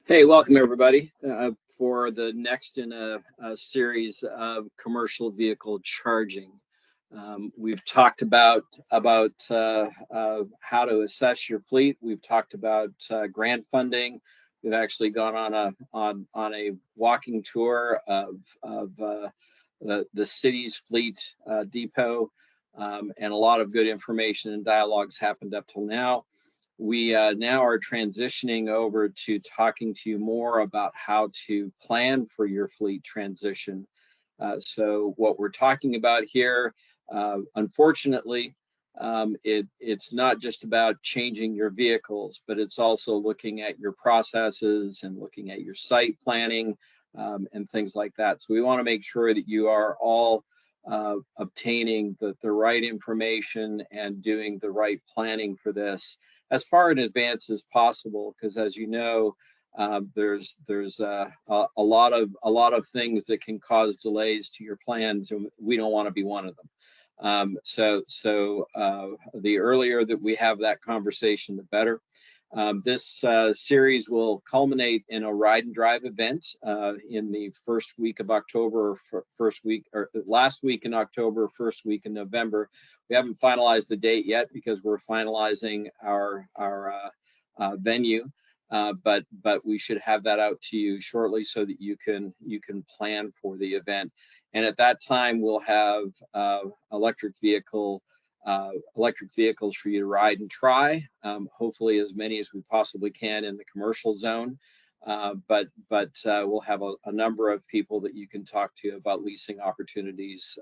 Hey, welcome everybody for the next in a series of commercial vehicle charging. We've talked about how to assess your fleet. We've talked about grant funding. We've actually gone on a walking tour of the city's fleet depot, and a lot of good information and dialogues happened up till now. We now are transitioning over to talking to you more about how to plan for your fleet transition. So what we're talking about here, unfortunately, it's not just about changing your vehicles, but it's also looking at your processes and looking at your site planning and things like that. So we want to make sure that you are all obtaining the right information and doing the right planning for this as far in advance as possible, because as you know, there's a lot of things that can cause delays to your plans, and we don't want to be one of them. So the earlier that we have that conversation, the better. This series will culminate in a ride and drive event in the first week of October, last week in October, first week in November. We haven't finalized the date yet because we're finalizing our venue, but we should have that out to you shortly so that you can plan for the event. And at that time, we'll have electric vehicles for you to ride and try. Hopefully, as many as we possibly can in the commercial zone. But we'll have a number of people that you can talk to about leasing opportunities,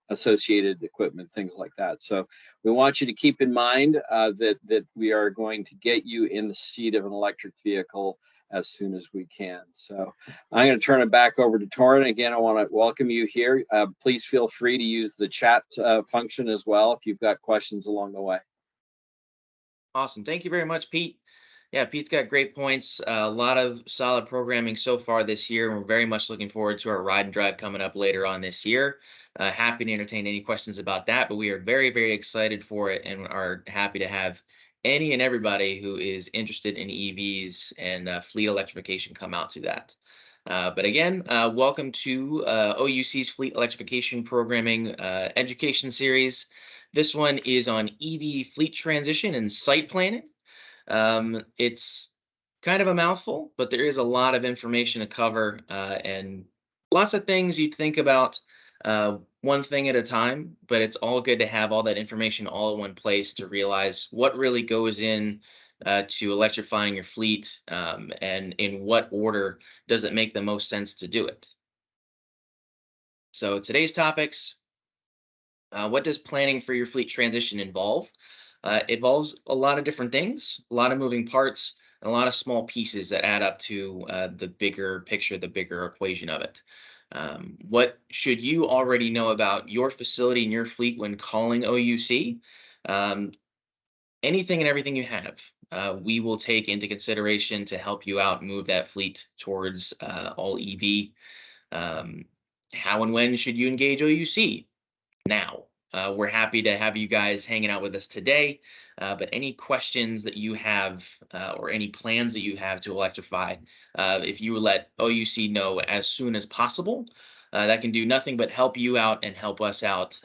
associated equipment, things like that. So we want you to keep in mind that we are going to get you in the seat of an electric vehicle as soon as we can. So I'm going to turn it back over to Torrin. Again, I want to welcome you here. Please feel free to use the chat function as well if you've got questions along the way. Awesome. Thank you very much, Pete. Yeah, Pete's got great points. A lot of solid programming so far this year, and we're very much looking forward to our ride and drive coming up later on this year. Happy to entertain any questions about that, but we are very, very excited for it and are happy to have any and everybody who is interested in EVs and fleet electrification come out to that. But again, welcome to OUC's Fleet Electrification Programming Education Series. This one is on EV fleet transition and site planning. It's kind of a mouthful, but there is a lot of information to cover and lots of things you'd think about one thing at a time, but it's all good to have all that information all in one place to realize what really goes in to electrifying your fleet and in what order does it make the most sense to do it. So today's topics, what does planning for your fleet transition involve? It involves a lot of different things, a lot of moving parts, and a lot of small pieces that add up to the bigger picture, the bigger equation of it. What should you already know about your facility and your fleet when calling OUC? Anything and everything you have, we will take into consideration to help you out move that fleet towards all EV. How and when should you engage OUC? Now. We're happy to have you guys hanging out with us today, but any questions that you have or any plans that you have to electrify, if you let OUC know as soon as possible, that can do nothing but help you out and help us out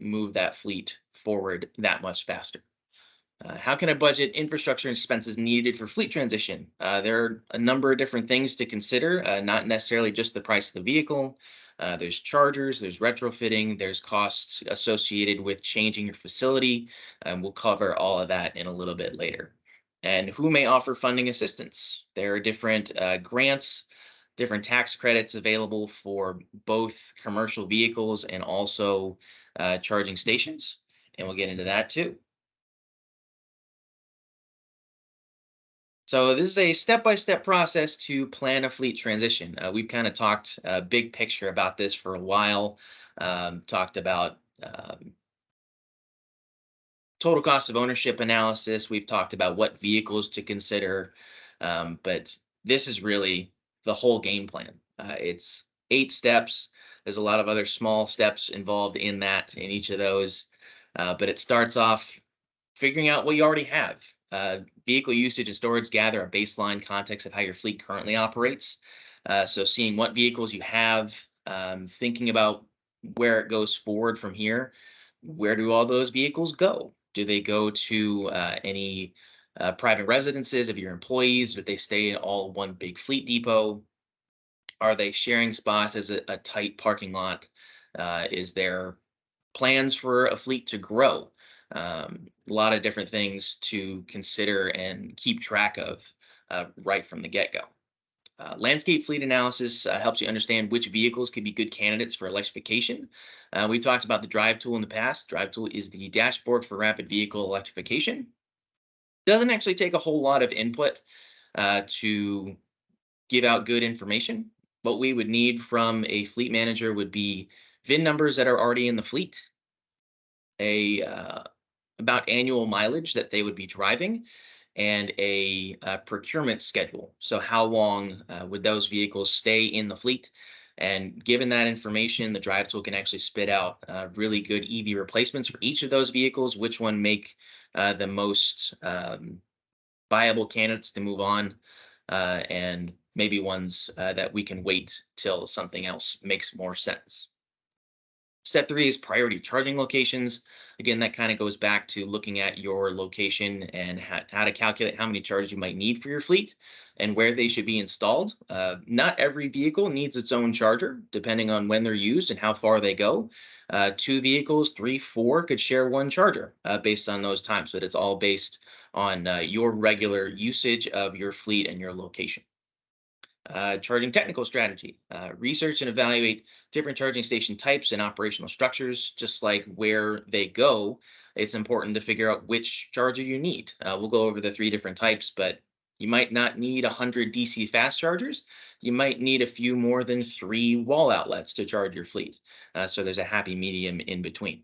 move that fleet forward that much faster. How can I budget infrastructure expenses needed for fleet transition? There are a number of different things to consider, not necessarily just the price of the vehicle. There's chargers, there's retrofitting, there's costs associated with changing your facility, and we'll cover all of that in a little bit later. And who may offer funding assistance? There are different grants, different tax credits available for both commercial vehicles and also charging stations, and we'll get into that too. So this is a step-by-step process to plan a fleet transition. We've kind of talked big picture about this for a while, talked about total cost of ownership analysis. We've talked about what vehicles to consider, but this is really the whole game plan. It's 8 steps. There's a lot of other small steps involved in that, in each of those, but it starts off figuring out what you already have. Vehicle usage and storage gather a baseline context of how your fleet currently operates. So seeing what vehicles you have, thinking about where it goes forward from here. Where do all those vehicles go? Do they go to any private residences of your employees? Do they stay in all one big fleet depot? Are they sharing spots? Is it a tight parking lot? Is there plans for a fleet to grow? A lot of different things to consider and keep track of right from the get-go. Landscape fleet analysis helps you understand which vehicles could be good candidates for electrification. We talked about the drive tool in the past. Drive tool is the dashboard for rapid vehicle electrification. Doesn't actually take a whole lot of input to give out good information. What we would need from a fleet manager would be VIN numbers that are already in the fleet, about annual mileage that they would be driving, and a procurement schedule. So how long would those vehicles stay in the fleet? And given that information, the drive tool can actually spit out really good EV replacements for each of those vehicles, which one make the most viable candidates to move on, and maybe ones that we can wait till something else makes more sense. Step 3 is priority charging locations. Again, that kind of goes back to looking at your location and how to calculate how many chargers you might need for your fleet and where they should be installed. Not every vehicle needs its own charger, depending on when they're used and how far they go. 2 vehicles, 3, 4 could share one charger based on those times, but it's all based on your regular usage of your fleet and your location. Charging technical strategy. Research and evaluate different charging station types and operational structures, just like where they go. It's important to figure out which charger you need. We'll go over the 3 different types, but you might not need 100 DC fast chargers. You might need a few more than 3 wall outlets to charge your fleet. So there's a happy medium in between.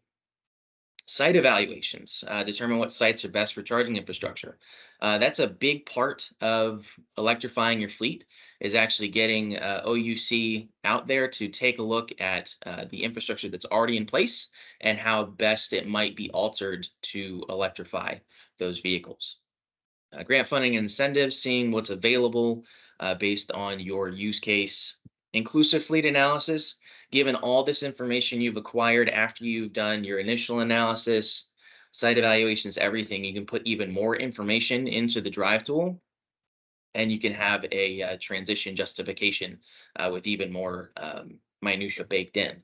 Site evaluations determine what sites are best for charging infrastructure. That's a big part of electrifying your fleet, is actually getting OUC out there to take a look at the infrastructure that's already in place and how best it might be altered to electrify those vehicles. Grant funding and incentives, seeing what's available based on your use case. Inclusive fleet analysis, given all this information you've acquired after you've done your initial analysis, site evaluations, everything, you can put even more information into the drive tool, and you can have a transition justification with even more minutia baked in.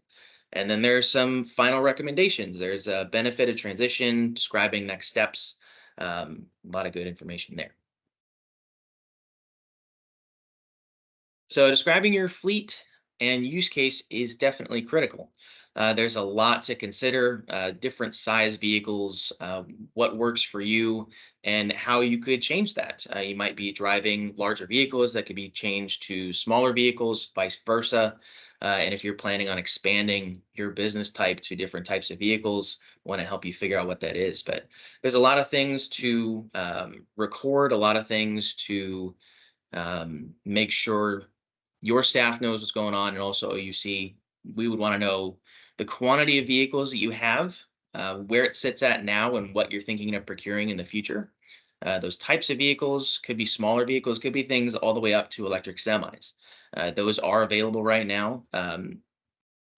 And then there's some final recommendations. There's a benefit of transition, describing next steps, a lot of good information there. So describing your fleet and use case is definitely critical. There's a lot to consider, different size vehicles, what works for you, and how you could change that. You might be driving larger vehicles that could be changed to smaller vehicles, vice versa. And if you're planning on expanding your business type to different types of vehicles, want to help you figure out what that is. But there's a lot of things to record, a lot of things to make sure your staff knows what's going on, and also OUC. We would want to know the quantity of vehicles that you have, where it sits at now, and what you're thinking of procuring in the future. Those types of vehicles could be smaller vehicles, could be things all the way up to electric semis. Those are available right now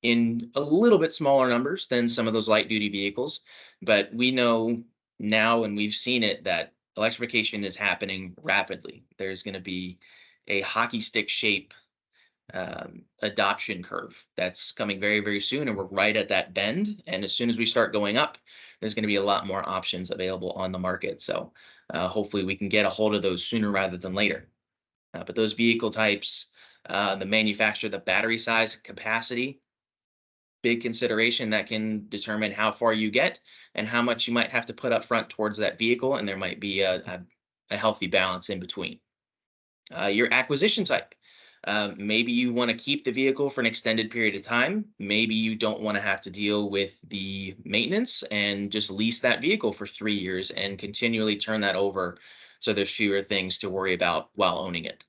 in a little bit smaller numbers than some of those light duty vehicles. But we know now, and we've seen it, that electrification is happening rapidly. There's going to be a hockey stick shape adoption curve that's coming very, very soon, and we're right at that bend. And as soon as we start going up, there's going to be a lot more options available on the market. So hopefully we can get a hold of those sooner rather than later. But those vehicle types, the manufacturer, the battery size, capacity, big consideration that can determine how far you get and how much you might have to put up front towards that vehicle. And there might be a healthy balance in between. Your acquisition type. Maybe you want to keep the vehicle for an extended period of time. Maybe you don't want to have to deal with the maintenance and just lease that vehicle for 3 years and continually turn that over, so there's fewer things to worry about while owning it.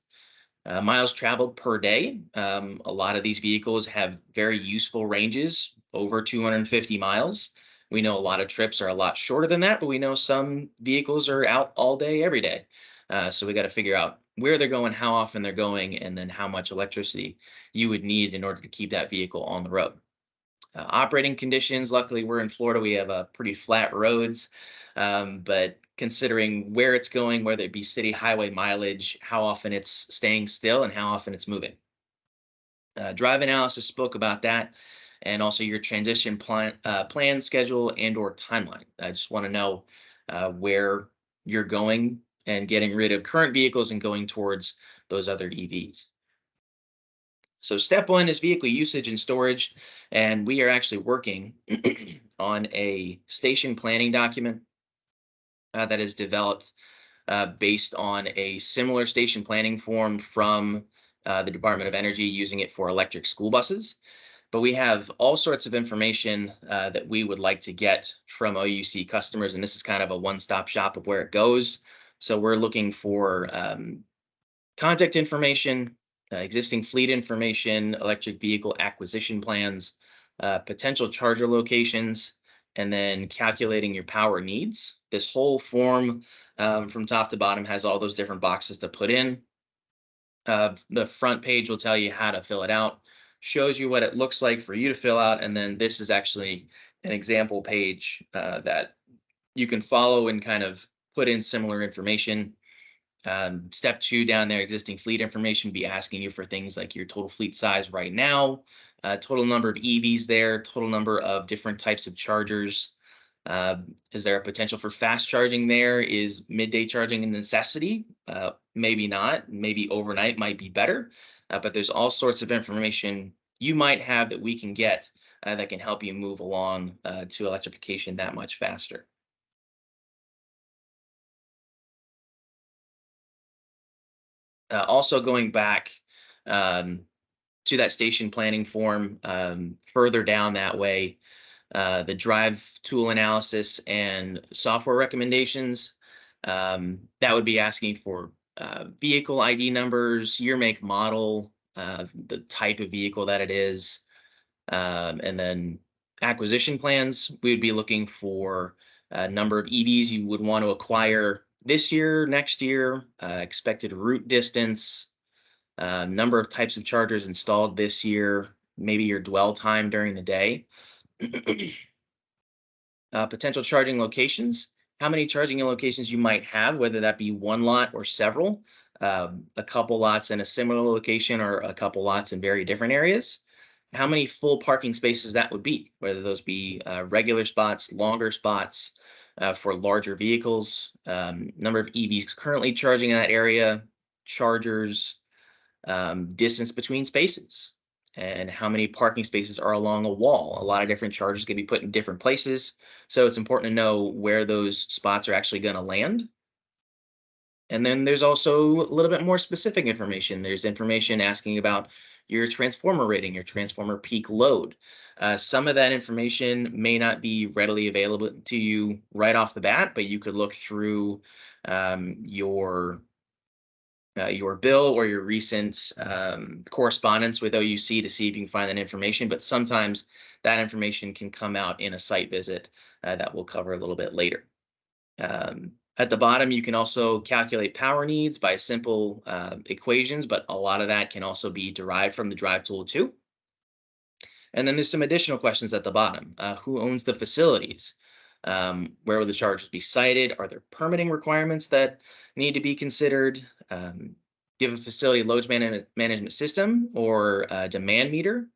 Miles traveled per day. A lot of these vehicles have very useful ranges, over 250 miles. We know a lot of trips are a lot shorter than that, but we know some vehicles are out all day, every day. So we got to figure out where they're going, how often they're going, and then how much electricity you would need in order to keep that vehicle on the road. Operating conditions, luckily we're in Florida, we have pretty flat roads, but considering where it's going, whether it be city highway mileage, how often it's staying still and how often it's moving. Drive analysis spoke about that, and also your transition plan schedule and or timeline. I just want to know where you're going and getting rid of current vehicles and going towards those other EVs. So step one is vehicle usage and storage, and we are actually working on a station planning document that is developed based on a similar station planning form from the Department of Energy, using it for electric school buses. But we have all sorts of information that we would like to get from OUC customers, and this is kind of a one-stop shop of where it goes. So we're looking for contact information, existing fleet information, electric vehicle acquisition plans, potential charger locations, and then calculating your power needs. This whole form from top to bottom has all those different boxes to put in. The front page will tell you how to fill it out, shows you what it looks like for you to fill out, and then this is actually an example page that you can follow and kind of put in similar information. Step two down there, existing fleet information, be asking you for things like your total fleet size right now, total number of EVs there, total number of different types of chargers. Is there a potential for fast charging there? Is midday charging a necessity? Maybe not. Maybe overnight might be better. But there's all sorts of information you might have that we can get that can help you move along to electrification that much faster. Also going back to that station planning form, further down that way, the drive tool analysis and software recommendations, that would be asking for vehicle ID numbers, year, make, model, the type of vehicle that it is, and then acquisition plans. We would be looking for a number of EVs you would want to acquire this year, next year, expected route distance, number of types of chargers installed this year, maybe your dwell time during the day. Potential charging locations, how many charging locations you might have, whether that be one lot or several, a couple lots in a similar location or a couple lots in very different areas. How many full parking spaces that would be, whether those be regular spots, longer spots, for larger vehicles, number of EVs currently charging in that area, chargers, distance between spaces, and how many parking spaces are along a wall. A lot of different chargers can be put in different places, so it's important to know where those spots are actually going to land. And then there's also a little bit more specific information. There's information asking about your transformer rating, your transformer peak load. Some of that information may not be readily available to you right off the bat, but you could look through your bill or your recent correspondence with OUC to see if you can find that information. But sometimes that information can come out in a site visit that we'll cover a little bit later. At the bottom, you can also calculate power needs by simple equations, but a lot of that can also be derived from the drive tool too. And then there's some additional questions at the bottom. Who owns the facilities? Where will the chargers be sited? Are there permitting requirements that need to be considered? Do you have a facility loads management system or a demand meter?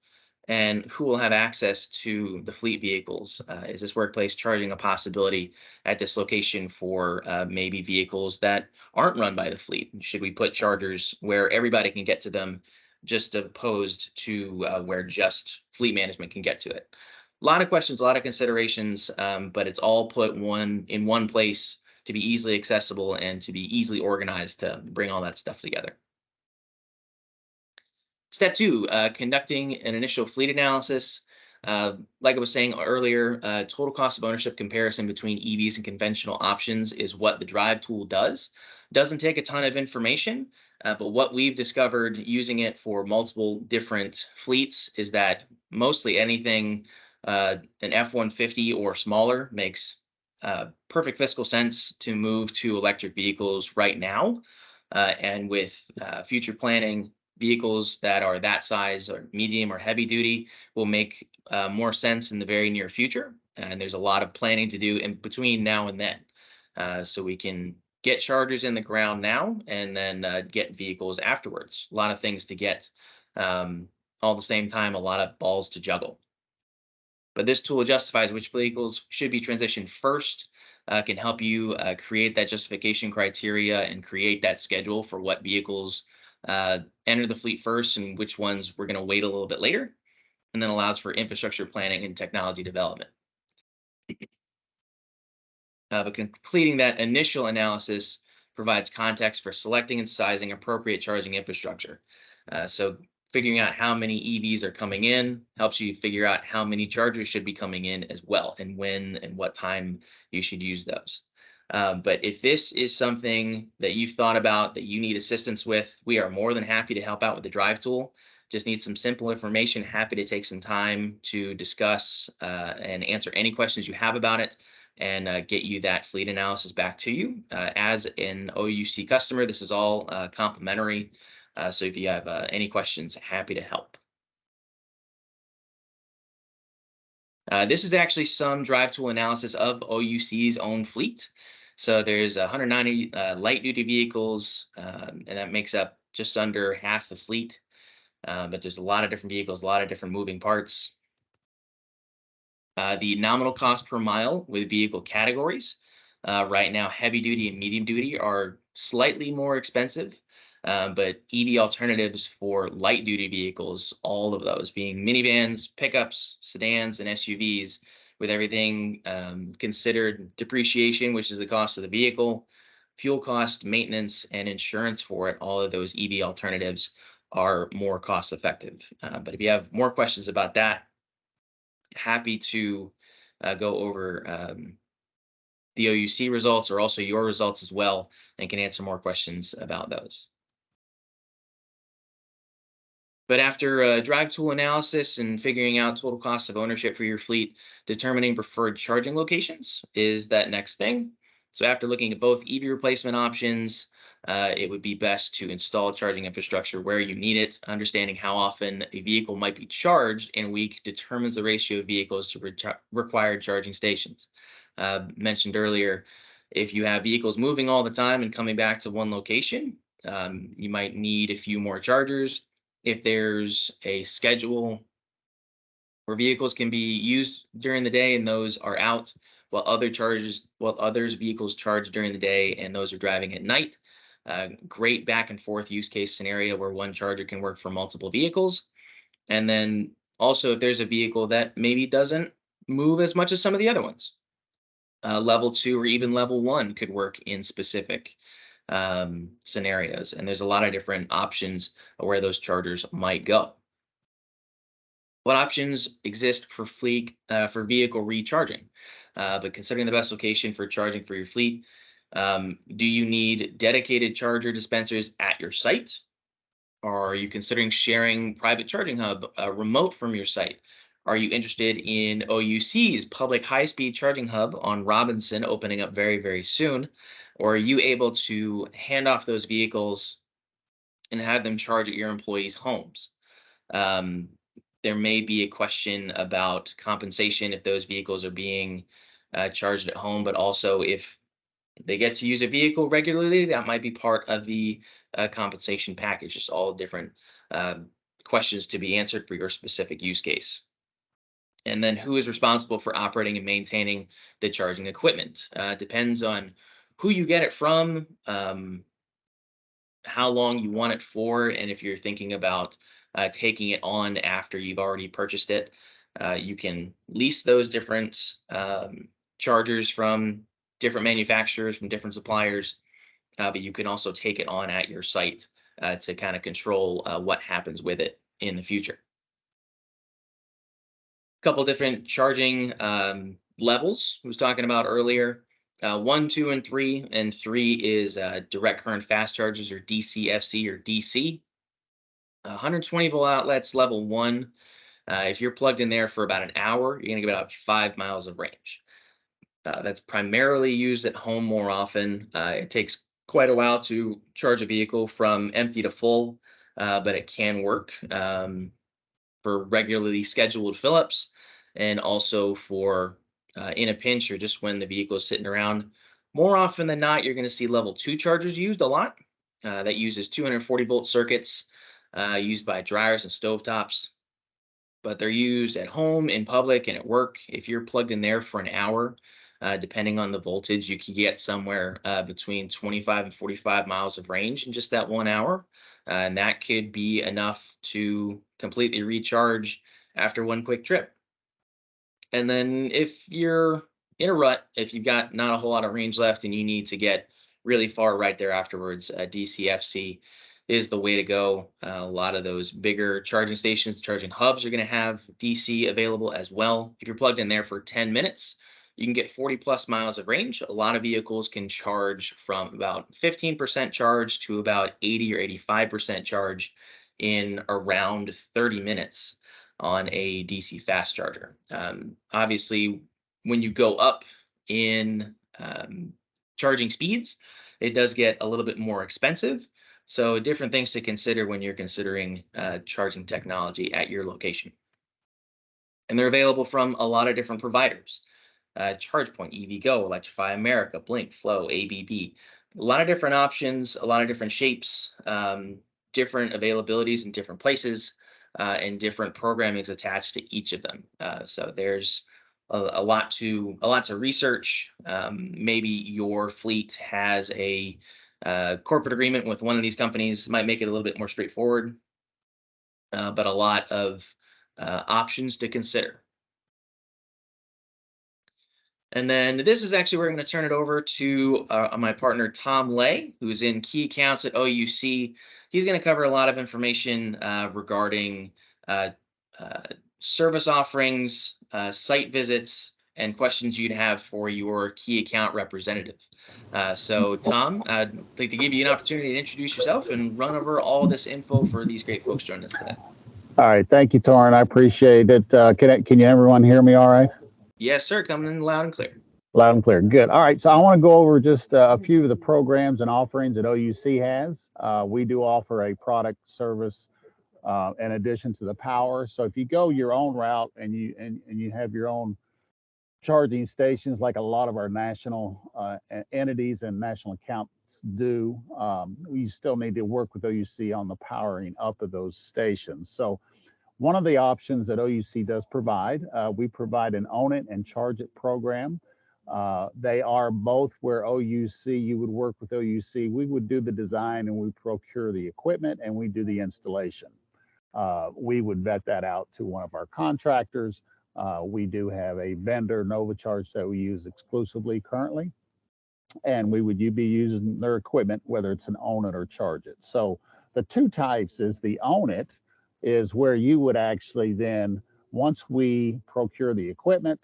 And who will have access to the fleet vehicles? Is this workplace charging a possibility at this location for maybe vehicles that aren't run by the fleet? Should we put chargers where everybody can get to them, just opposed to where just fleet management can get to it? A lot of questions, a lot of considerations, but it's all put in one place to be easily accessible and to be easily organized to bring all that stuff together. Step two, conducting an initial fleet analysis. Like I was saying earlier, total cost of ownership comparison between EVs and conventional options is what the drive tool does. Doesn't take a ton of information, but what we've discovered using it for multiple different fleets is that mostly anything an F-150 or smaller makes perfect fiscal sense to move to electric vehicles right now. And with future planning, vehicles that are that size or medium or heavy duty will make more sense in the very near future. And there's a lot of planning to do in between now and then. So we can get chargers in the ground now and then get vehicles afterwards. A lot of things to get all at the same time, a lot of balls to juggle. But this tool justifies which vehicles should be transitioned first, can help you create that justification criteria and create that schedule for what vehicles enter the fleet first and which ones we're going to wait a little bit later, and then allows for infrastructure planning and technology development. But completing that initial analysis provides context for selecting and sizing appropriate charging infrastructure. So figuring out how many EVs are coming in helps you figure out how many chargers should be coming in as well, and when and what time you should use those. But if this is something that you've thought about that you need assistance with, we are more than happy to help out with the Drive tool. Just need some simple information. Happy to take some time to discuss and answer any questions you have about it, and get you that fleet analysis back to you. As an OUC customer, this is all complimentary. So if you have any questions, happy to help. This is actually some Drive tool analysis of OUC's own fleet. So there's 190 light duty vehicles, and that makes up just under half the fleet. But there's a lot of different vehicles, a lot of different moving parts. The nominal cost per mile with vehicle categories. Right now, heavy duty and medium duty are slightly more expensive, but EV alternatives for light duty vehicles, all of those being minivans, pickups, sedans, and SUVs, with everything considered depreciation, which is the cost of the vehicle, fuel cost, maintenance, and insurance for it, all of those EV alternatives are more cost effective. But if you have more questions about that, happy to go over the OUC results or also your results as well, and can answer more questions about those. But after Drive tool analysis and figuring out total cost of ownership for your fleet, determining preferred charging locations is that next thing. So after looking at both EV replacement options, it would be best to install charging infrastructure where you need it. Understanding how often a vehicle might be charged in a week determines the ratio of vehicles to required charging stations. Mentioned earlier, if you have vehicles moving all the time and coming back to one location, you might need a few more chargers. If there's a schedule where vehicles can be used during the day and those are out, while others vehicles charge during the day and those are driving at night. Great back and forth use case scenario where one charger can work for multiple vehicles. And then also if there's a vehicle that maybe doesn't move as much as some of the other ones, level 2 or even level 1 could work in specific scenarios. And there's a lot of different options where those chargers might go. What options exist for for vehicle recharging? But considering the best location for charging for your fleet, do you need dedicated charger dispensers at your site? Or are you considering sharing private charging hub remote from your site? Are you interested in OUC's public high-speed charging hub on Robinson opening up very, very soon? Or are you able to hand off those vehicles and have them charge at your employees' homes? There may be a question about compensation if those vehicles are being charged at home, but also if they get to use a vehicle regularly, that might be part of the compensation package. Just all different questions to be answered for your specific use case. And then who is responsible for operating and maintaining the charging equipment? Depends on who you get it from, how long you want it for, and if you're thinking about taking it on after you've already purchased it. You can lease those different chargers from different manufacturers, from different suppliers, but you can also take it on at your site to kind of control what happens with it in the future. A couple different charging levels I was talking about earlier. 1, 2, and 3. And 3 is direct current fast chargers, or DCFC or DC. 120 volt outlets, level 1. If you're plugged in there for about an hour, you're going to get about 5 miles of range. That's primarily used at home more often. It takes quite a while to charge a vehicle from empty to full, but it can work for regularly scheduled fill-ups, and also for in a pinch or just when the vehicle is sitting around. More often than not, you're going to see level 2 chargers used a lot. That uses 240-volt circuits used by dryers and stovetops, but they're used at home, in public, and at work. If you're plugged in there for an hour, depending on the voltage, you can get somewhere between 25 and 45 miles of range in just that 1 hour. And that could be enough to completely recharge after one quick trip. And then if you're in a rut, if you've got not a whole lot of range left and you need to get really far right there afterwards, DCFC is the way to go. A lot of those bigger charging stations, charging hubs are going to have DC available as well. If you're plugged in there for 10 minutes, you can get 40 plus miles of range. A lot of vehicles can charge from about 15% charge to about 80 or 85% charge in around 30 minutes on a DC fast charger. Obviously, when you go up in charging speeds, it does get a little bit more expensive. So different things to consider when you're considering charging technology at your location. And they're available from a lot of different providers. ChargePoint, EVgo, Electrify America, Blink, Flow, ABB. A lot of different options, a lot of different shapes, different availabilities in different places, and different programmings attached to each of them. So there's a lot to research. Maybe your fleet has a corporate agreement with one of these companies, might make it a little bit more straightforward, but a lot of options to consider. And then this is actually where I'm going to turn it over to my partner, Tom Lay, who's in key accounts at OUC. He's going to cover a lot of information regarding service offerings, site visits, and questions you'd have for your key account representative. So Tom, I'd like to give you an opportunity to introduce yourself and run over all this info for these great folks joining us today. All right. Thank you, Torrin. I appreciate it. Can you everyone hear me all right? Yes, sir. Coming in loud and clear. Loud and clear. Good. All right. So I want to go over just a few of the programs and offerings that OUC has. We do offer a product service in addition to the power. So if you go your own route and you have your own charging stations, like a lot of our national entities and national accounts do, we still need to work with OUC on the powering up of those stations. So one of the options that OUC does provide, we provide an own it and charge it program. They are both where OUC, you would work with OUC, we would do the design and we procure the equipment and we do the installation. We would vet that out to one of our contractors. We do have a vendor, NovaCharge, that we use exclusively currently, and we would be using their equipment, whether it's an own it or charge it. So the two types is the own it is where you would actually then, once we procure the equipment,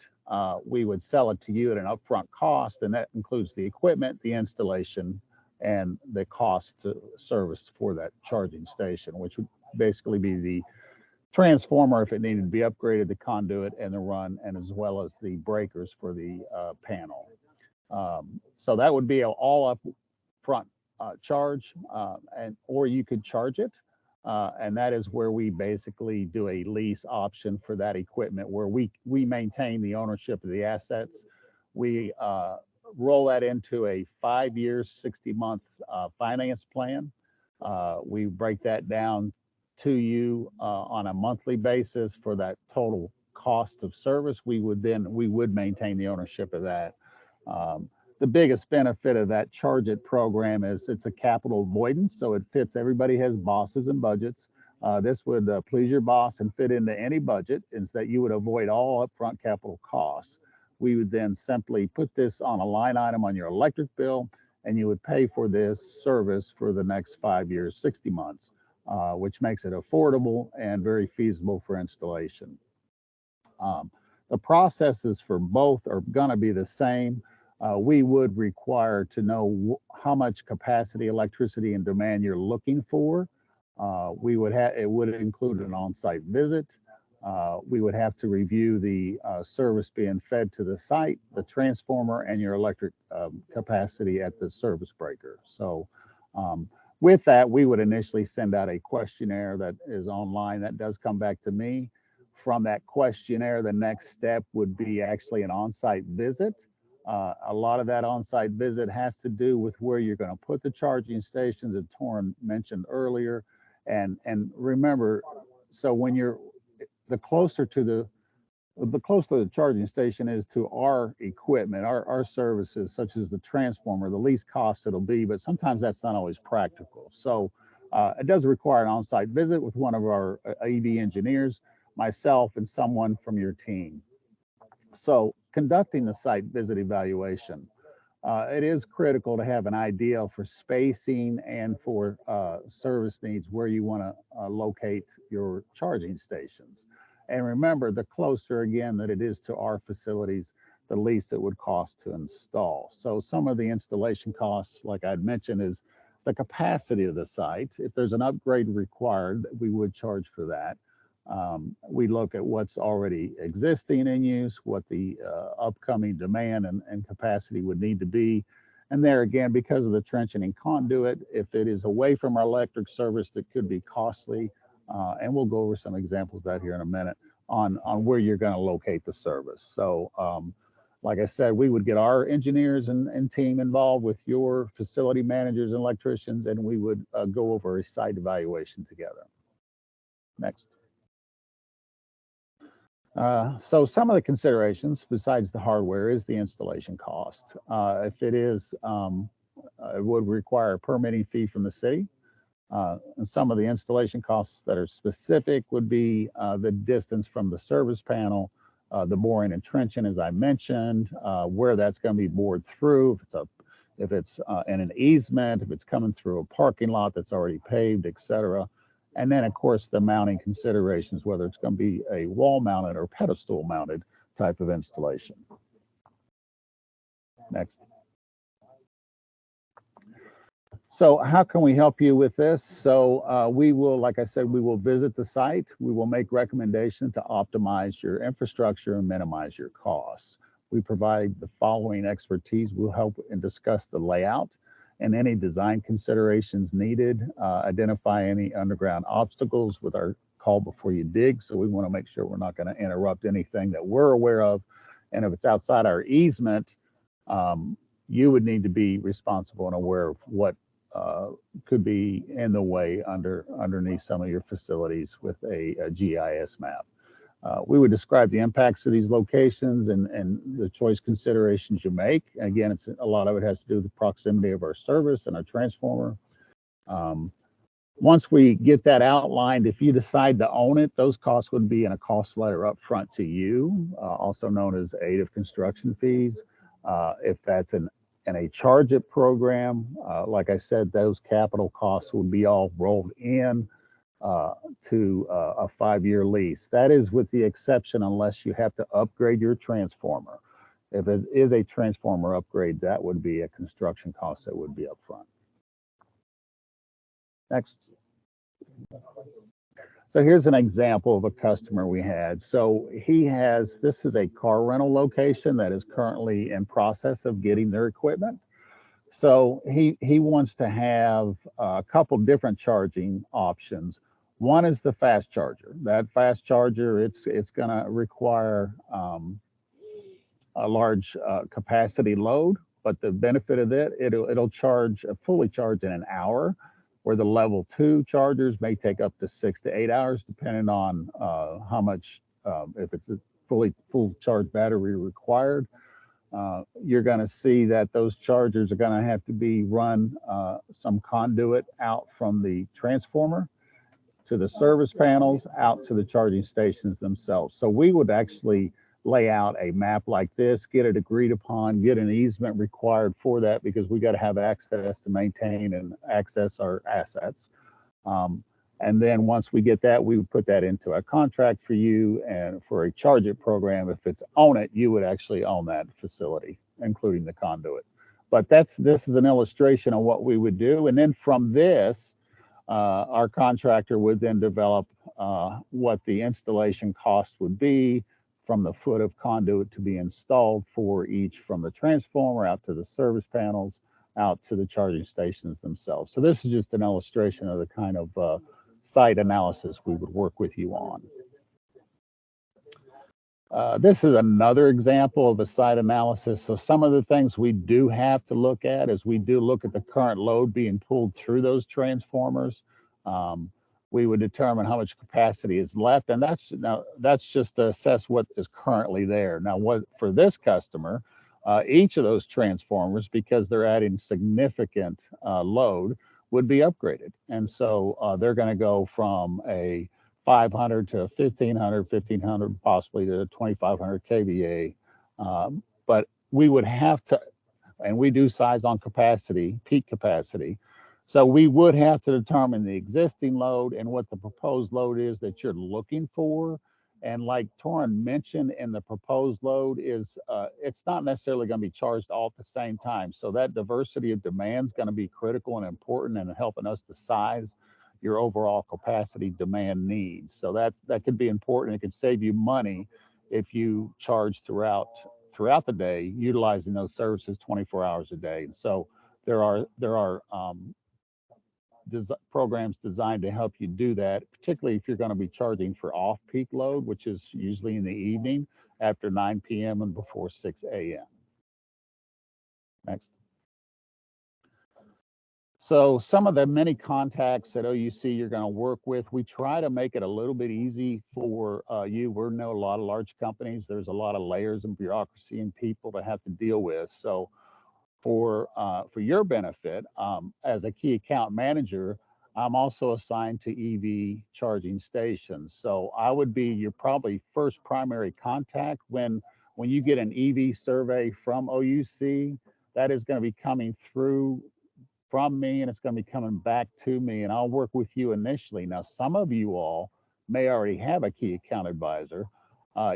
we would sell it to you at an upfront cost, and that includes the equipment, the installation, and the cost to service for that charging station, which would basically be the transformer if it needed to be upgraded, the conduit and the run, and as well as the breakers for the panel. So that would be an all upfront charge, or you could charge it. And that is where we basically do a lease option for that equipment, where we maintain the ownership of the assets. We roll that into a 5-year, 60-month finance plan. We break that down to you on a monthly basis for that total cost of service. We would maintain the ownership of that. The biggest benefit of that Charge It program is it's a capital avoidance, so it fits. Everybody has bosses and budgets. This would please your boss and fit into any budget, is that you would avoid all upfront capital costs. We would then simply put this on a line item on your electric bill, and you would pay for this service for the next 5 years, 60 months, which makes it affordable and very feasible for installation. The processes for both are going to be the same. We would require to know how much capacity, electricity, and demand you're looking for. It would include an on-site visit. we would have to review the service being fed to the site, the transformer, and your electric capacity at the service breaker. So with that, we would initially send out a questionnaire that is online that does come back to me. From that questionnaire, the next step would be actually an on-site visit. A lot of that on-site visit has to do with where you're going to put the charging stations that Torrin mentioned earlier. And remember, so when you're the closer the charging station is to our equipment, our services, such as the transformer, the least cost it'll be, but sometimes that's not always practical. So it does require an on-site visit with one of our AV engineers, myself, and someone from your team. So conducting the site visit evaluation, it is critical to have an idea for spacing and for service needs where you want to locate your charging stations. And remember, the closer, again, that it is to our facilities, the least it would cost to install. So some of the installation costs, like I'd mentioned, is the capacity of the site. If there's an upgrade required, we would charge for that. We look at what's already existing in use, what the upcoming demand and capacity would need to be. And there again, because of the trenching and conduit, if it is away from our electric service, that could be costly. And we'll go over some examples of that here in a minute on where you're going to locate the service. So like I said, we would get our engineers and team involved with your facility managers and electricians, and we would go over a site evaluation together. Next. So some of the considerations besides the hardware is the installation cost. If it is, it would require a permitting fee from the city. And some of the installation costs that are specific would be the distance from the service panel, the boring and trenching, as I mentioned, where that's going to be bored through, if it's in an easement, if it's coming through a parking lot that's already paved, etc. And then, of course, the mounting considerations, whether it's going to be a wall-mounted or pedestal-mounted type of installation. Next. So how can we help you with this? So we will, like I said, we will visit the site. We will make recommendations to optimize your infrastructure and minimize your costs. We provide the following expertise. We'll help and discuss the layout and any design considerations needed, identify any underground obstacles with our call before you dig. So we want to make sure we're not going to interrupt anything that we're aware of. And if it's outside our easement, you would need to be responsible and aware of what could be in the way underneath some of your facilities with a GIS map. We would describe the impacts of these locations and the choice considerations you make. Again, a lot of it has to do with the proximity of our service and our transformer. Once we get that outlined, if you decide to own it, those costs would be in a cost letter up front to you, also known as aid of construction fees. If that's in a charge it program, like I said, those capital costs would be all rolled in to a 5-year lease. That is with the exception unless you have to upgrade your transformer. If it is a transformer upgrade, that would be a construction cost that would be upfront. Next. So here's an example of a customer we had. So this is a car rental location that is currently in process of getting their equipment. So he wants to have a couple different charging options. One is the fast charger. That fast charger, it's going to require a large capacity load, but the benefit of it, it'll fully charge in an hour, where the level 2 chargers may take up to 6 to 8 hours, depending on how much, if it's a full charge battery required. You're going to see that those chargers are going to have to be run some conduit out from the transformer to the service panels, out to the charging stations themselves. So we would actually lay out a map like this, get it agreed upon, get an easement required for that, because we got to have access to maintain and access our assets. And then once we get that, we would put that into a contract for you, and for a charge it program, if it's own it, you would actually own that facility, including the conduit. But this is an illustration of what we would do. And then from this, our contractor would then develop what the installation cost would be from the foot of conduit to be installed for each, from the transformer out to the service panels, out to the charging stations themselves. So this is just an illustration of the kind of site analysis we would work with you on. This is another example of a site analysis. So some of the things we do have to look at is we do look at the current load being pulled through those transformers. We would determine how much capacity is left, and that's just to assess what is currently there. Now, what for this customer, each of those transformers, because they're adding significant load, would be upgraded, and so they're going to go from a 500 to 1500, possibly to 2500 kVA. But we would have to, and we do size on capacity, peak capacity. So we would have to determine the existing load and what the proposed load is that you're looking for. And like Torrin mentioned, in the proposed load is, it's not necessarily going to be charged all at the same time. So that diversity of demand is going to be critical and important in helping us to size your overall capacity demand needs. So that could be important. It could save you money if you charge throughout the day, utilizing those services 24 hours a day. So there are programs designed to help you do that, particularly if you're going to be charging for off-peak load, which is usually in the evening after 9 p.m. and before 6 a.m. Next. So some of the many contacts at OUC you're going to work with, we try to make it a little bit easy for you. We know a lot of large companies. There's a lot of layers and bureaucracy and people to have to deal with. So for your benefit, as a key account manager, I'm also assigned to EV charging stations. So I would be your probably first primary contact when you get an EV survey from OUC. That is going to be coming through from me, and it's going to be coming back to me, and I'll work with you initially. Now, some of you all may already have a key account advisor.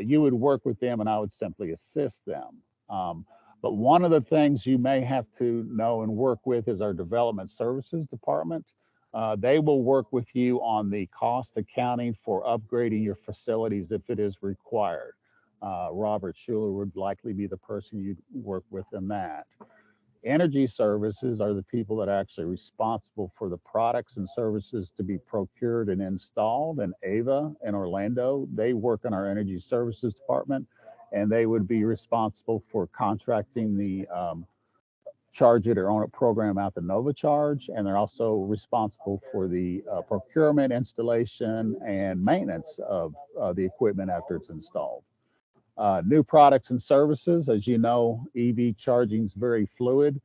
You would work with them, and I would simply assist them. But one of the things you may have to know and work with is our development services department. They will work with you on the cost accounting for upgrading your facilities if it is required. Robert Schuler would likely be the person you'd work with in that. Energy services are the people that are actually responsible for the products and services to be procured and installed. And Ava in Orlando, they work in our energy services department, and they would be responsible for contracting the Charge It or Own It program out to Nova Charge, and they're also responsible for the procurement, installation, and maintenance of the equipment after it's installed. New products and services, as you know, EV charging is very fluid.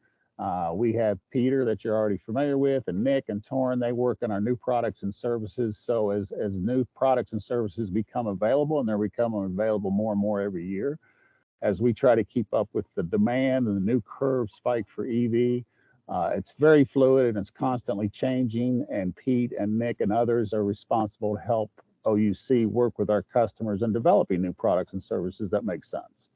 We have Peter that you're already familiar with, and Nick and Torrin, they work on our new products and services. So as new products and services become available, and they're becoming available more and more every year, as we try to keep up with the demand and the new curve spike for EV, it's very fluid and it's constantly changing, and Pete and Nick and others are responsible to help OUC work with our customers in developing new products and services that make sense.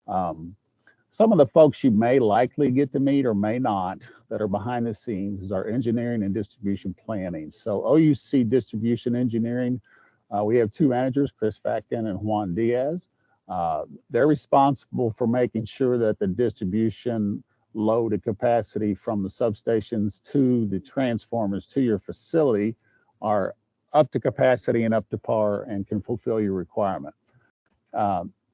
Some of the folks you may likely get to meet or may not that are behind the scenes is our engineering and distribution planning. So OUC distribution engineering, we have two managers, Chris Facton and Juan Diaz. They're responsible for making sure that the distribution load and capacity from the substations to the transformers to your facility are up to capacity and up to par and can fulfill your requirement.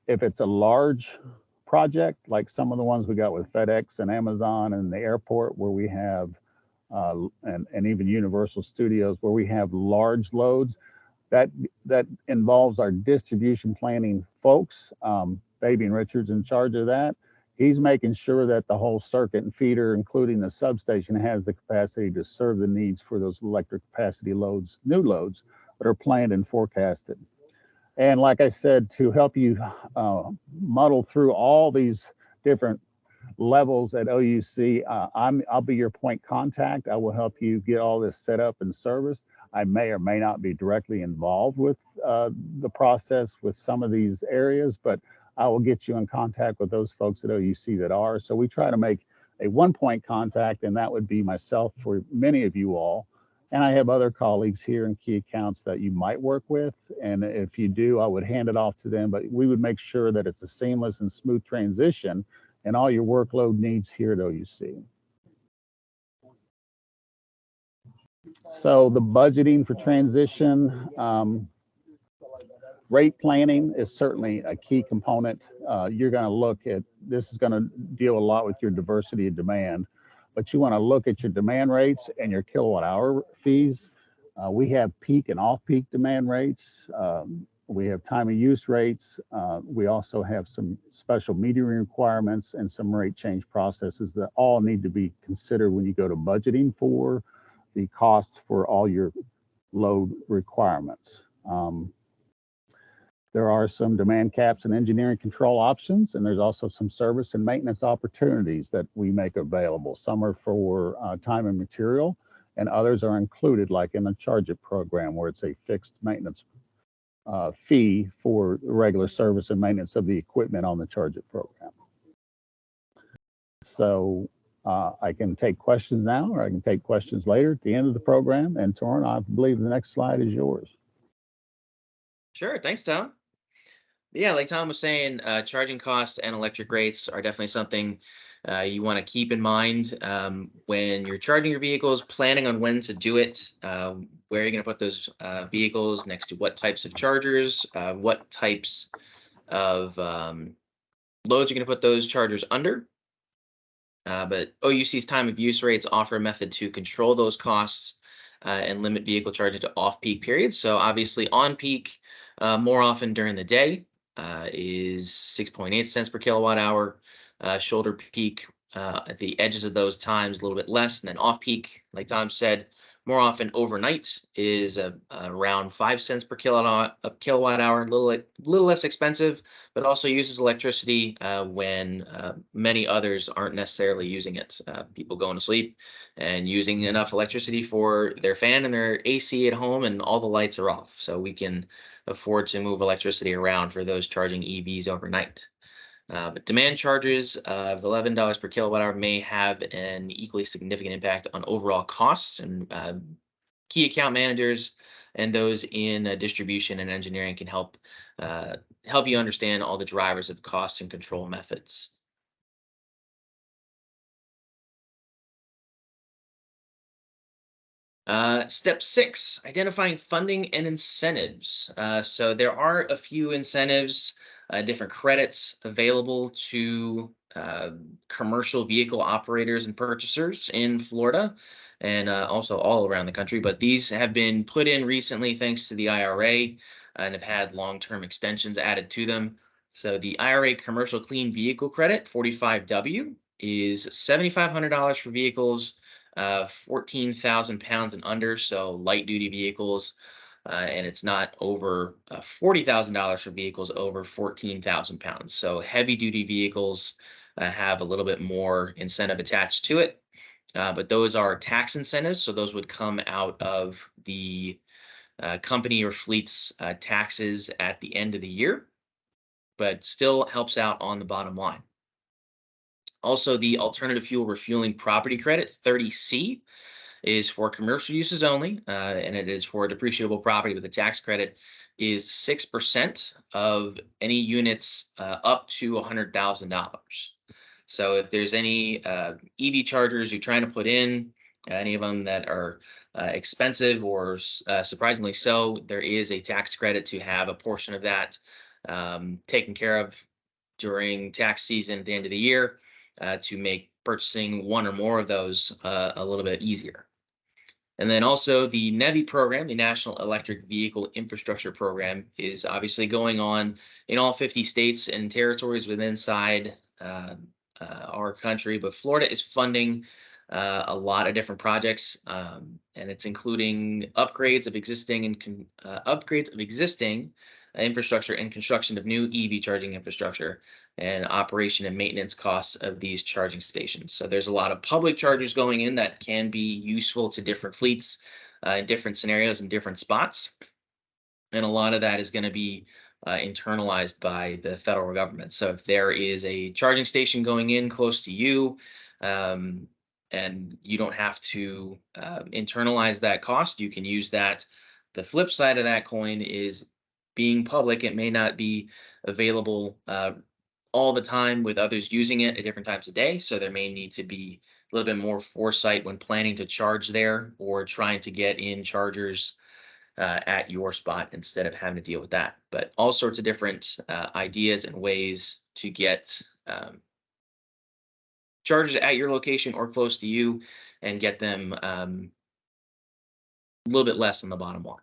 If it's a large project, like some of the ones we got with FedEx and Amazon and the airport, where we have, and even Universal Studios, where we have large loads, that involves our distribution planning folks. Fabian Richards in charge of that. He's making sure that the whole circuit and feeder, including the substation, has the capacity to serve the needs for those electric capacity loads, new loads that are planned and forecasted. And like I said, to help you muddle through all these different levels at OUC, I'll be your point contact. I will help you get all this set up and serviced. I may or may not be directly involved with the process with some of these areas, but I will get you in contact with those folks at OUC that are. So we try to make a one-point contact, and that would be myself for many of you all. And I have other colleagues here in key accounts that you might work with. And if you do, I would hand it off to them, but we would make sure that it's a seamless and smooth transition and all your workload needs here at OUC. So the budgeting for transition, rate planning is certainly a key component. You're going to look at, this is going to deal a lot with your diversity of demand, but you want to look at your demand rates and your kilowatt hour fees. We have peak and off-peak demand rates. We have time of use rates. We also have some special metering requirements and some rate change processes that all need to be considered when you go to budgeting for the costs for all your load requirements. There are some demand caps and engineering control options, and there's also some service and maintenance opportunities that we make available. Some are for time and material, and others are included, like in the Charge It program, where it's a fixed maintenance fee for regular service and maintenance of the equipment on the Charge It program. So I can take questions now, or I can take questions later at the end of the program. And Torrin, I believe the next slide is yours. Sure, thanks, Tom. Yeah, like Tom was saying, charging costs and electric rates are definitely something you want to keep in mind when you're charging your vehicles, planning on when to do it, where you're going to put those vehicles, next to what types of chargers, what types of loads you're going to put those chargers under. But OUC's time of use rates offer a method to control those costs and limit vehicle charging to off-peak periods. So obviously on peak, more often during the day, is 6.8 cents per kilowatt hour. Shoulder peak at the edges of those times a little bit less, and then off peak, like Tom said, more often overnight is around 5 cents per kilowatt hour, a little less expensive, but also uses electricity when many others aren't necessarily using it. People going to sleep and using enough electricity for their fan and their AC at home, and all the lights are off. So we can afford to move electricity around for those charging EVs overnight. But demand charges of $11 per kilowatt hour may have an equally significant impact on overall costs, and key account managers and those in distribution and engineering can help you understand all the drivers of cost and control methods. Step 6, identifying funding and incentives. So there are a few incentives, different credits available to commercial vehicle operators and purchasers in Florida and also all around the country. But these have been put in recently thanks to the IRA and have had long-term extensions added to them. So the IRA Commercial Clean Vehicle Credit, 45W, is $7,500 for vehicles 14,000 pounds and under, so light duty vehicles, and it's not over $40,000 for vehicles over 14,000 pounds. So heavy duty vehicles have a little bit more incentive attached to it, but those are tax incentives, so those would come out of the company or fleet's taxes at the end of the year, but still helps out on the bottom line. Also, the alternative fuel refueling property credit, 30C, is for commercial uses only, and it is for depreciable property with a tax credit is 6% of any units up to $100,000. So if there's any EV chargers you're trying to put in, any of them that are expensive or surprisingly so, there is a tax credit to have a portion of that taken care of during tax season at the end of the year. To make purchasing one or more of those a little bit easier. And then also the NEVI program, the National Electric Vehicle Infrastructure Program, is obviously going on in all 50 states and territories within inside our country, but Florida is funding a lot of different projects, and it's including upgrades of existing infrastructure and construction of new EV charging infrastructure and operation and maintenance costs of these charging stations. So there's a lot of public chargers going in that can be useful to different fleets in different scenarios and different spots. And a lot of that is going to be internalized by the federal government. So if there is a charging station going in close to you, and you don't have to internalize that cost. You can use that. The flip side of that coin is being public. It may not be available all the time with others using it at different times of day. So there may need to be a little bit more foresight when planning to charge there or trying to get in chargers at your spot instead of having to deal with that. But all sorts of different ideas and ways to get chargers at your location or close to you and get them a little bit less on the bottom line.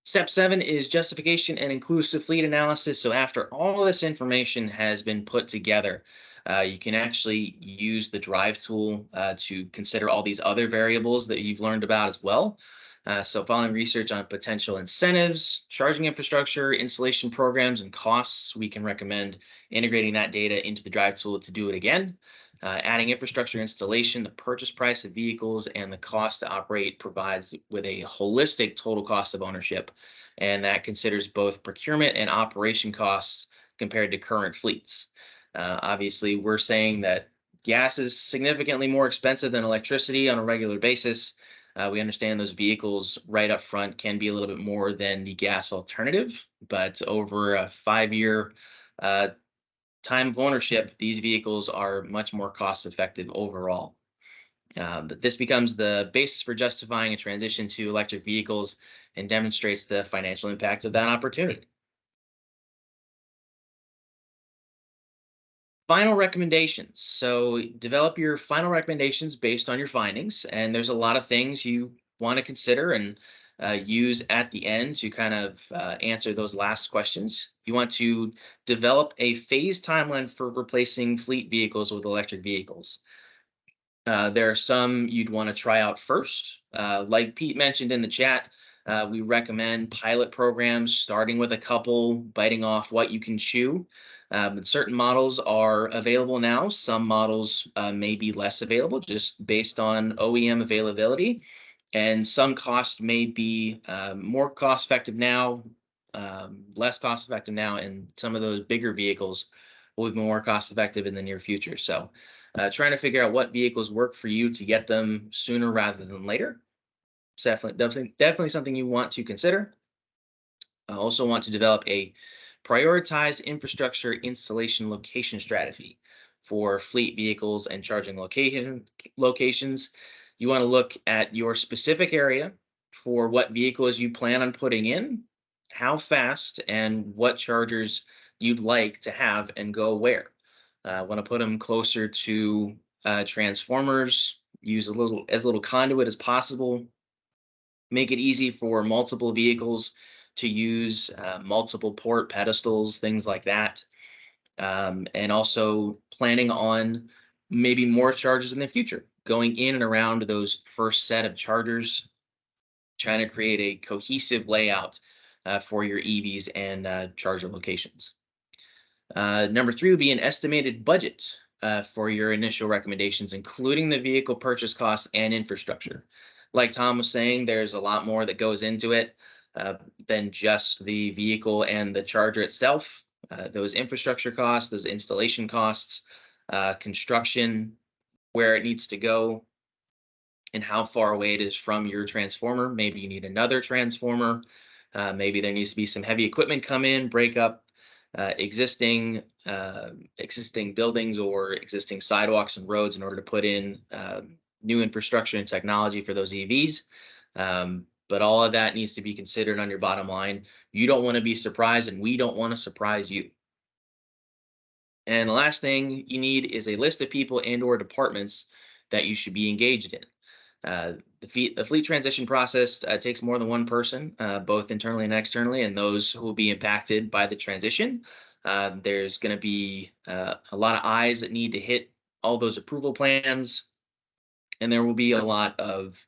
Step 7 is justification and inclusive fleet analysis. So after all this information has been put together, you can actually use the drive tool to consider all these other variables that you've learned about as well. So following research on potential incentives, charging infrastructure, installation programs, and costs, we can recommend integrating that data into the drive tool to do it again. Adding infrastructure installation, the purchase price of vehicles, and the cost to operate provides with a holistic total cost of ownership. And that considers both procurement and operation costs compared to current fleets. Obviously, we're saying that gas is significantly more expensive than electricity on a regular basis. We understand those vehicles right up front can be a little bit more than the gas alternative, but over a 5-year time of ownership, these vehicles are much more cost effective overall. But this becomes the basis for justifying a transition to electric vehicles and demonstrates the financial impact of that opportunity. Final recommendations. So develop your final recommendations based on your findings. And there's a lot of things you want to consider and use at the end to kind of answer those last questions. You want to develop a phased timeline for replacing fleet vehicles with electric vehicles. There are some you'd want to try out first. Like Pete mentioned in the chat, we recommend pilot programs, starting with a couple, biting off what you can chew. But certain models are available now. Some models may be less available just based on OEM availability. And some costs may be more cost effective now, less cost effective now, and some of those bigger vehicles will be more cost effective in the near future. So trying to figure out what vehicles work for you to get them sooner rather than later. It's definitely something you want to consider. I also want to develop a prioritized infrastructure installation location strategy for fleet vehicles and charging locations. You want to look at your specific area for what vehicles you plan on putting in, how fast, and what chargers you'd like to have and go where. Want to put them closer to transformers, use as little conduit as possible, make it easy for multiple vehicles to use multiple port pedestals, things like that. And also planning on maybe more chargers in the future, going in and around those first set of chargers, trying to create a cohesive layout for your EVs and charger locations. Number 3 would be an estimated budget for your initial recommendations, including the vehicle purchase costs and infrastructure. Like Tom was saying, there's a lot more that goes into it than just the vehicle and the charger itself. Those infrastructure costs, those installation costs, construction, where it needs to go, and how far away it is from your transformer. Maybe you need another transformer. Maybe there needs to be some heavy equipment come in, break up existing buildings or existing sidewalks and roads in order to put in new infrastructure and technology for those EVs. But all of that needs to be considered on your bottom line. You don't want to be surprised, and we don't want to surprise you. And the last thing you need is a list of people and or departments that you should be engaged in. The fleet transition process takes more than one person, both internally and externally, and those who will be impacted by the transition. There's going to be a lot of eyes that need to hit all those approval plans, and there will be a lot of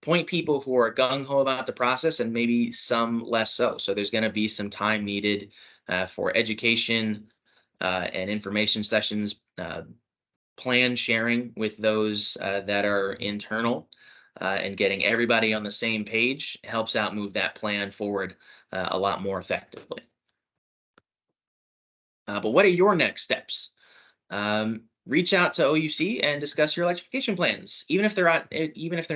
point people who are gung-ho about the process and maybe some less so. So there's going to be some time needed for education and information sessions, plan sharing with those that are internal, and getting everybody on the same page helps out move that plan forward a lot more effectively. But what are your next steps? reach out to OUC and discuss your electrification plans, even if they're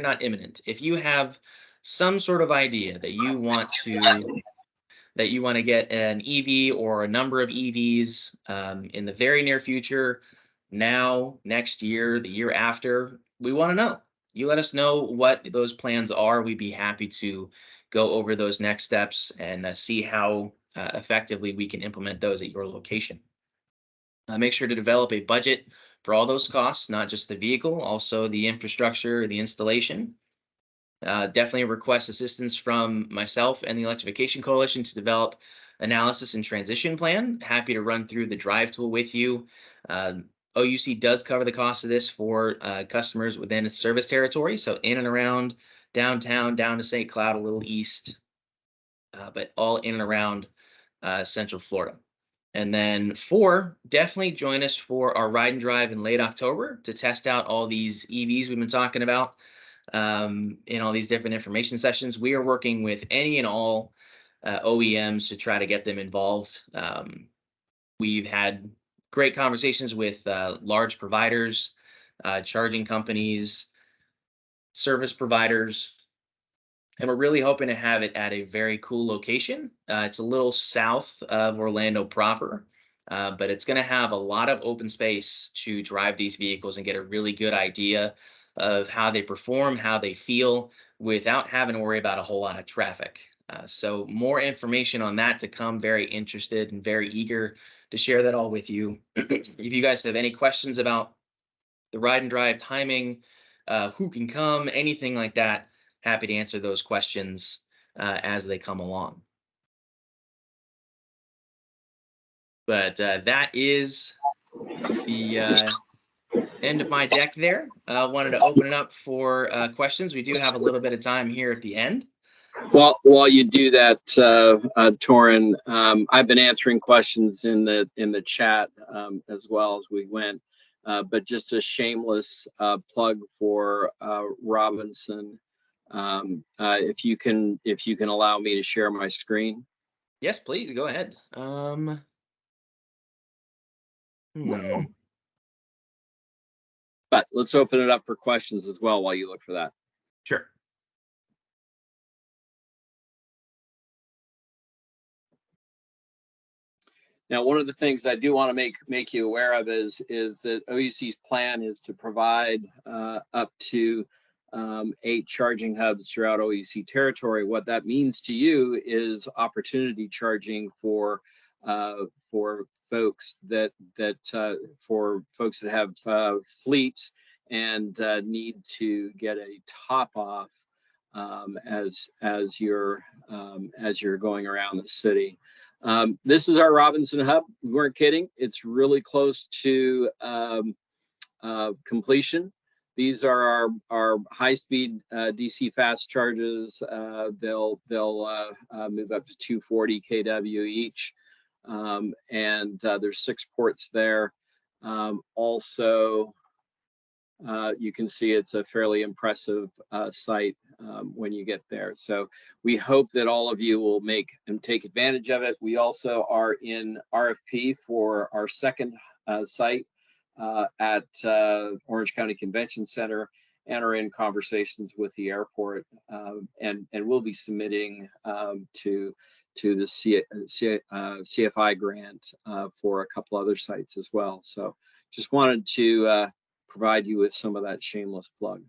not imminent. If you have some sort of idea that you want to get an EV or a number of EVs in the very near future, now, next year, the year after, we want to know. You let us know what those plans are. We'd be happy to go over those next steps and see how effectively we can implement those at your location. Make sure to develop a budget for all those costs, not just the vehicle, also the infrastructure, the installation. Definitely request assistance from myself and the Electrification Coalition to develop analysis and transition plan. Happy to run through the drive tool with you. OUC does cover the cost of this for customers within its service territory, so in and around downtown, down to St. Cloud, a little east, but all in and around Central Florida. And then 4, definitely join us for our ride and drive in late October to test out all these EVs we've been talking about in all these different information sessions. We are working with any and all OEMs to try to get them involved. We've had great conversations with large providers, charging companies, service providers, and we're really hoping to have it at a very cool location. It's a little south of Orlando proper, but it's going to have a lot of open space to drive these vehicles and get a really good idea of how they perform, how they feel, without having to worry about a whole lot of traffic. So more information on that to come. Very interested and very eager to share that all with you. If you guys have any questions about the ride and drive timing, who can come, anything like that, happy to answer those questions as they come along. But that is the end of my deck there. Wanted to open it up for questions. We do have a little bit of time here at the end. Well, while you do that, Torin, I've been answering questions in the chat as well as we went. But just a shameless plug for Robinson. If you can allow me to share my screen. Yes, please go ahead. But let's open it up for questions as well while you look for that. Sure. Now, one of the things I do want to make you aware of is that OUC's plan is to provide up to 8 charging hubs throughout OUC territory. What that means to you is opportunity charging for folks that have fleets and need to get a top off as you're going around the city. This is our Robinson hub. We weren't kidding. It's really close to completion. These are our high-speed DC fast charges. They'll move up to 240 kW each, and there's 6 ports there. Also, you can see it's a fairly impressive site when you get there. So we hope that all of you will make and take advantage of it. We also are in RFP for our second site at Orange County Convention Center, and are in conversations with the airport, and we'll be submitting to the CFI grant for a couple other sites as well. So just wanted to provide you with some of that shameless plug.